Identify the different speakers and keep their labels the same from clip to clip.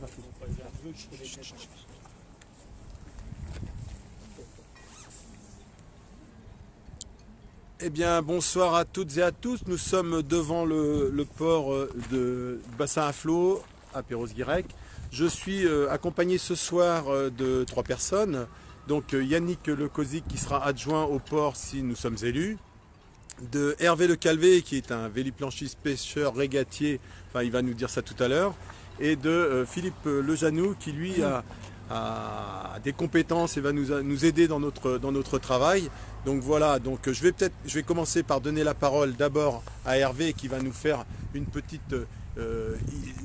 Speaker 1: parti.
Speaker 2: Eh bien, bonsoir à toutes et à tous. Nous sommes devant le port de Bassin à Flot, à Perros-Guirec. Je suis accompagné ce soir de 3 personnes. Donc Yannick Lecosic qui sera adjoint au port si nous sommes élus. De Hervé Le Calvé qui est un véliplanchiste pêcheur régatier, enfin il va nous dire ça tout à l'heure. Et de Philippe Lejanoux qui lui a des compétences et va nous aider dans notre travail. Donc voilà, donc je vais commencer par donner la parole d'abord à Hervé qui va nous faire une petite,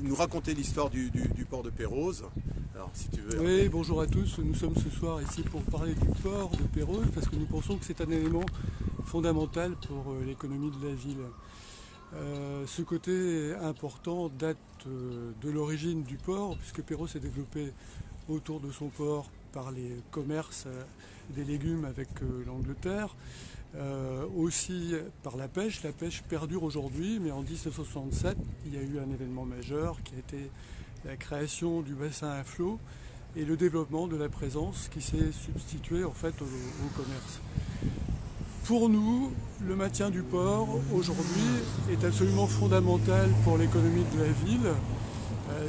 Speaker 2: nous raconter l'histoire du port de Perros. Alors si tu veux.
Speaker 1: Oui, bonjour à tous. Nous sommes ce soir ici pour parler du port de Perros parce que nous pensons que c'est un élément fondamental pour l'économie de la ville. Ce côté important date de l'origine du port puisque Perros s'est développé autour de son port par les commerces des légumes avec l'Angleterre, aussi par la pêche. La pêche perdure aujourd'hui, mais en 1967, il y a eu un événement majeur qui a été la création du bassin à flot et le développement de la présence qui s'est substitué en fait au commerce. Pour nous, le maintien du port aujourd'hui est absolument fondamental pour l'économie de la ville.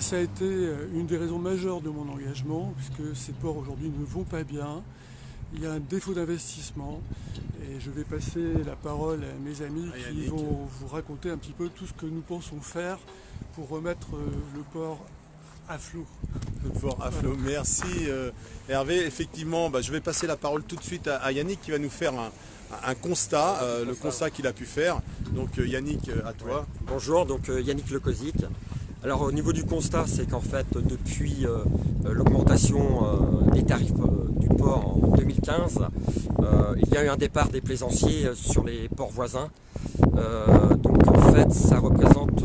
Speaker 1: Ça a été une des raisons majeures de mon engagement, puisque ces ports aujourd'hui ne vont pas bien. Il y a un défaut d'investissement et je vais passer la parole à mes amis qui vont vous raconter un petit peu tout ce que nous pensons faire pour remettre le port à flot.
Speaker 2: Le port à flot, merci Hervé. Effectivement, je vais passer la parole tout de suite à Yannick qui va nous faire un constat, le constat qu'il a pu faire. Donc Yannick, à toi.
Speaker 3: Ouais. Bonjour, donc Yannick Lecosic. Alors au niveau du constat, c'est qu'en fait depuis l'augmentation des tarifs du port en 2015, il y a eu un départ des plaisanciers sur les ports voisins. Donc en fait ça représente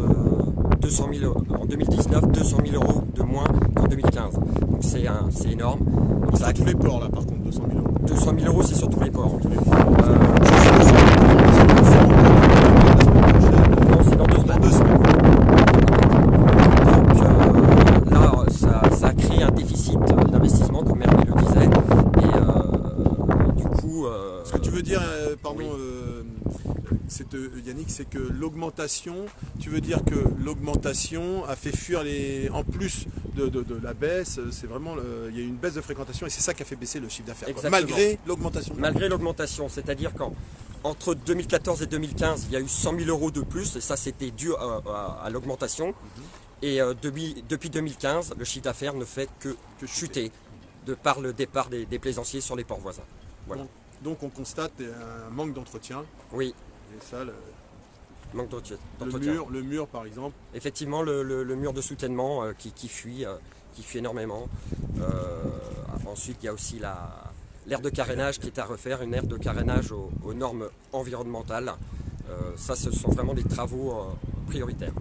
Speaker 3: 200 000, en 2019 200 000 euros de moins qu'en 2015. Donc c'est énorme. Donc,
Speaker 2: ça a tous les ports là par contre, 200 000 euros.
Speaker 3: 200 000 euros c'est sur tous les ports. Non, c'est dans 2 semaines.
Speaker 2: 2 semaines.
Speaker 3: Ça a créé un déficit d'investissement, comme Hervé le disait. Et du coup.
Speaker 2: Ce que tu veux dire, pardon,
Speaker 3: oui.
Speaker 2: Yannick, c'est que l'augmentation, tu veux dire que l'augmentation a fait fuir en plus de la baisse, c'est vraiment, il y a eu une baisse de fréquentation et c'est ça qui a fait baisser le chiffre d'affaires. Malgré l'augmentation.
Speaker 3: Malgré l'augmentation, c'est-à-dire qu'entre 2014 et 2015, il y a eu 100 000 euros de plus et ça c'était dû à l'augmentation. Et depuis 2015, le chiffre d'affaires ne fait que chuter de par le départ des plaisanciers sur les ports voisins. Voilà.
Speaker 2: Donc on constate un manque d'entretien.
Speaker 3: Oui.
Speaker 2: Et ça,
Speaker 3: manque d'entretien.
Speaker 2: Le mur par exemple.
Speaker 3: Effectivement, le mur de soutènement qui fuit énormément. Ensuite, il y a aussi l'aire de carénage qui est à refaire, une aire de carénage aux normes environnementales. Ça, ce sont vraiment des travaux prioritaires.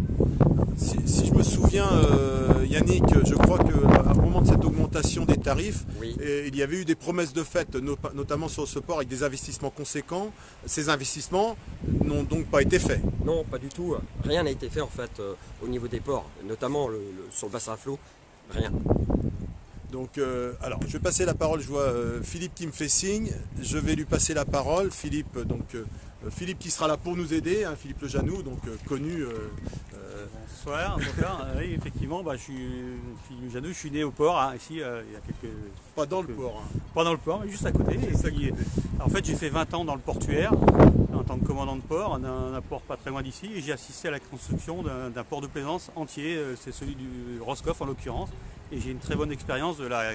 Speaker 2: Si je me souviens, Yannick, je crois qu'au moment de cette augmentation des tarifs,
Speaker 3: oui.
Speaker 2: Il y avait eu des promesses de fait, notamment sur ce port, avec des investissements conséquents. Ces investissements n'ont donc pas été faits.
Speaker 3: Non, pas du tout. Rien n'a été fait en fait au niveau des ports, notamment sur le bassin à flot. Rien.
Speaker 2: Donc, alors, je vais passer la parole. Je vois Philippe qui me fait signe. Je vais lui passer la parole. Philippe, Philippe qui sera là pour nous aider, hein, Philippe Lejanoux, donc connu.
Speaker 4: Bonsoir. Oui, effectivement, je suis Philippe Lejanoux, je suis né au port, hein, ici, il y a quelques...
Speaker 2: Pas dans le port. Hein.
Speaker 4: Pas dans le port, mais juste à côté. En fait, j'ai fait 20 ans dans le portuaire, en tant que commandant de port, d'un port pas très loin d'ici, et j'ai assisté à la construction d'un port de plaisance entier, c'est celui du Roscoff en l'occurrence, et j'ai une très bonne expérience de la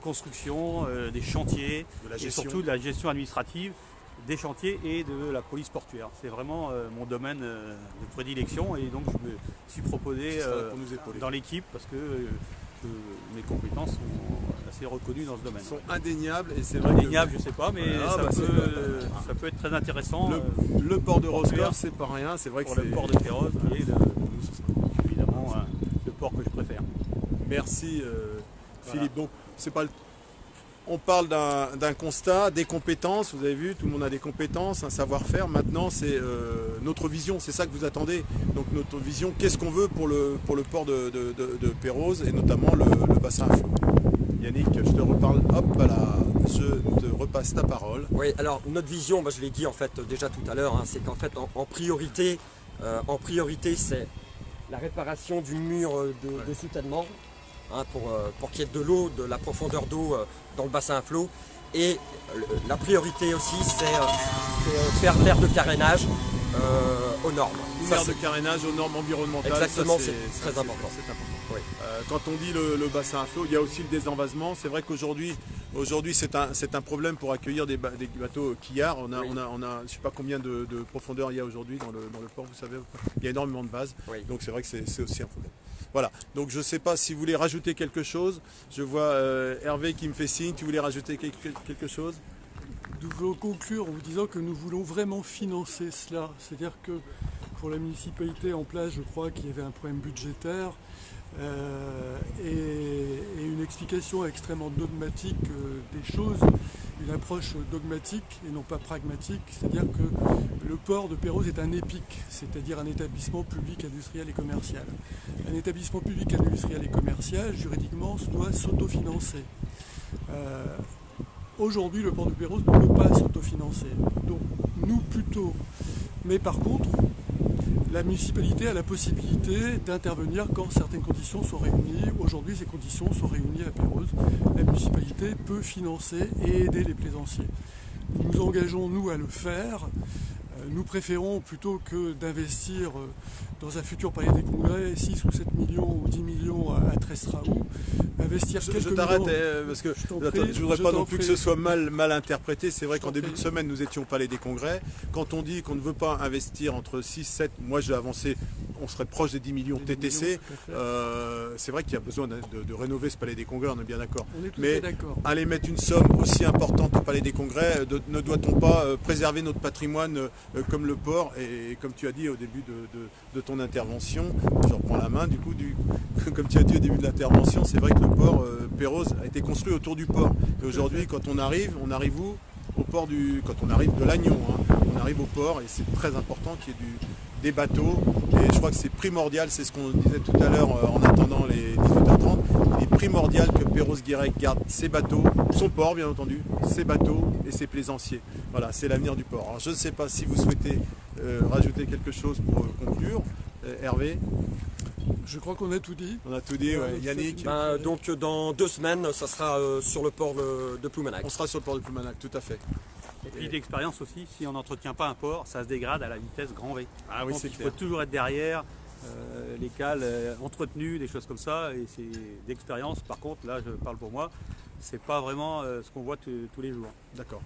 Speaker 4: construction, des chantiers, et surtout de la gestion administrative des chantiers et de la police portuaire. C'est vraiment mon domaine de prédilection et donc je me suis proposé dans l'équipe parce que mes compétences sont assez reconnues dans ce domaine.
Speaker 2: Sont indéniables et c'est vrai
Speaker 4: indéniables, je sais pas, mais ça peut être très intéressant.
Speaker 2: Le port de Roscoff, c'est pas rien, c'est vrai que
Speaker 4: pour le port de Perros qui est évidemment le port que je préfère.
Speaker 2: Merci Philippe. Donc c'est pas on parle d'un constat, des compétences, vous avez vu, tout le monde a des compétences, un savoir-faire. Maintenant, c'est notre vision, c'est ça que vous attendez. Donc notre vision, qu'est-ce qu'on veut pour le port de Perros et notamment le bassin à flot. Yannick, je te reparle, hop, voilà, je te repasse ta parole.
Speaker 3: Oui, alors notre vision, je l'ai dit en fait déjà tout à l'heure, c'est qu'en fait en priorité, c'est la réparation du mur de soutènement, pour qu'il y ait de l'eau, de la profondeur d'eau dans le bassin à flot. Et la priorité aussi, c'est faire l'air de carénage aux normes.
Speaker 2: L'air de carénage aux normes environnementales.
Speaker 3: Exactement, c'est très important.
Speaker 2: C'est important.
Speaker 3: Oui.
Speaker 2: Quand on dit le bassin à flot, il y a aussi le désenvasement. C'est vrai qu'aujourd'hui, c'est un problème pour accueillir des bateaux quillards. On a, je ne sais pas combien de profondeur il y a aujourd'hui dans le port, vous savez. Il y a énormément de bases.
Speaker 3: Oui.
Speaker 2: Donc c'est vrai que c'est aussi un problème. Voilà, donc je ne sais pas si vous voulez rajouter quelque chose. Je vois Hervé qui me fait signe. Tu voulais rajouter quelque chose?
Speaker 1: Nous voulons conclure en vous disant que nous voulons vraiment financer cela. C'est-à-dire que pour la municipalité en place, je crois qu'il y avait un problème budgétaire et une explication extrêmement dogmatique des choses, une approche dogmatique et non pas pragmatique. C'est-à-dire que le port de Perros est un EPIC, c'est-à-dire un établissement public industriel et commercial. Un établissement public industriel et commercial, juridiquement, doit s'autofinancer. Aujourd'hui, le port de Perros ne peut pas s'autofinancer. Donc, nous plutôt. Mais par contre, la municipalité a la possibilité d'intervenir quand certaines conditions sont réunies. Aujourd'hui, ces conditions sont réunies à Perros. La municipalité peut financer et aider les plaisanciers. Nous nous engageons, nous, à le faire. Nous préférons, plutôt que d'investir dans un futur palais des congrès, 6 ou 7 millions ou 10 millions à Trestraou, investir quelques millions...
Speaker 2: Je t'arrête parce que je ne voudrais pas non plus que ce soit mal interprété. C'est vrai qu'en début de semaine, nous étions au palais des congrès. Quand on dit qu'on ne veut pas investir entre 6, 7, moi j'ai avancé, on serait proche des 10 millions TTC. C'est vrai qu'il y a besoin de rénover ce palais des congrès, on est bien d'accord. Mais aller mettre une somme aussi importante au palais des congrès, ne doit-on pas préserver notre patrimoine comme le port, et comme tu as dit au début de ton intervention, je reprends la main du coup, comme tu as dit au début de l'intervention, c'est vrai que le port Perros a été construit autour du port. Et aujourd'hui, quand on arrive où? Au port quand on arrive de Lannion, on arrive au port et c'est très important qu'il y ait des bateaux, et je crois que c'est primordial, c'est ce qu'on disait tout à l'heure en attendant les 18h30, il est primordial que Perros-Guirec garde ses bateaux, son port bien entendu, ses bateaux et ses plaisanciers. Voilà, c'est l'avenir du port. Alors je ne sais pas si vous souhaitez rajouter quelque chose pour conclure, Hervé.
Speaker 1: Je crois qu'on a tout dit.
Speaker 2: On a tout dit, ouais. Yannick.
Speaker 3: Donc dans 2 semaines, ça sera sur le port de Ploumanac.
Speaker 2: On sera sur le port de Ploumanac, tout à fait.
Speaker 4: Et puis d'expérience aussi, si on n'entretient pas un port, ça se dégrade à la vitesse grand V.
Speaker 2: Ah oui,
Speaker 4: donc il
Speaker 2: clair.
Speaker 4: faut toujours être derrière, les cales entretenues, des choses comme ça. Et c'est d'expérience, par contre, là je parle pour moi, c'est pas vraiment ce qu'on voit tous les jours.
Speaker 2: D'accord.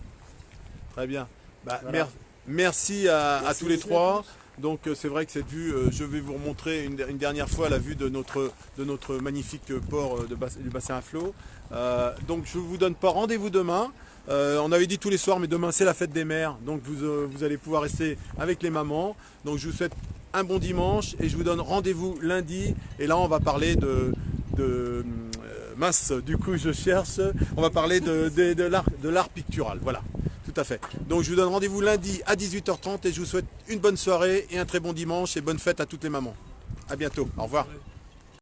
Speaker 2: Très bien.
Speaker 4: Voilà.
Speaker 2: Merci à tous les trois. Donc c'est vrai que cette vue, je vais vous remontrer une dernière fois la vue de notre magnifique port du bassin à flot. Donc je ne vous donne pas rendez-vous demain. On avait dit tous les soirs, mais demain c'est la fête des mères. Donc vous allez pouvoir rester avec les mamans. Donc je vous souhaite un bon dimanche et je vous donne rendez-vous lundi. Et là on va parler mince, du coup je cherche. On va parler de l'art pictural. Voilà. Tout à fait. Donc je vous donne rendez-vous lundi à 18h30 et je vous souhaite une bonne soirée et un très bon dimanche et bonne fête à toutes les mamans. À bientôt. Au revoir.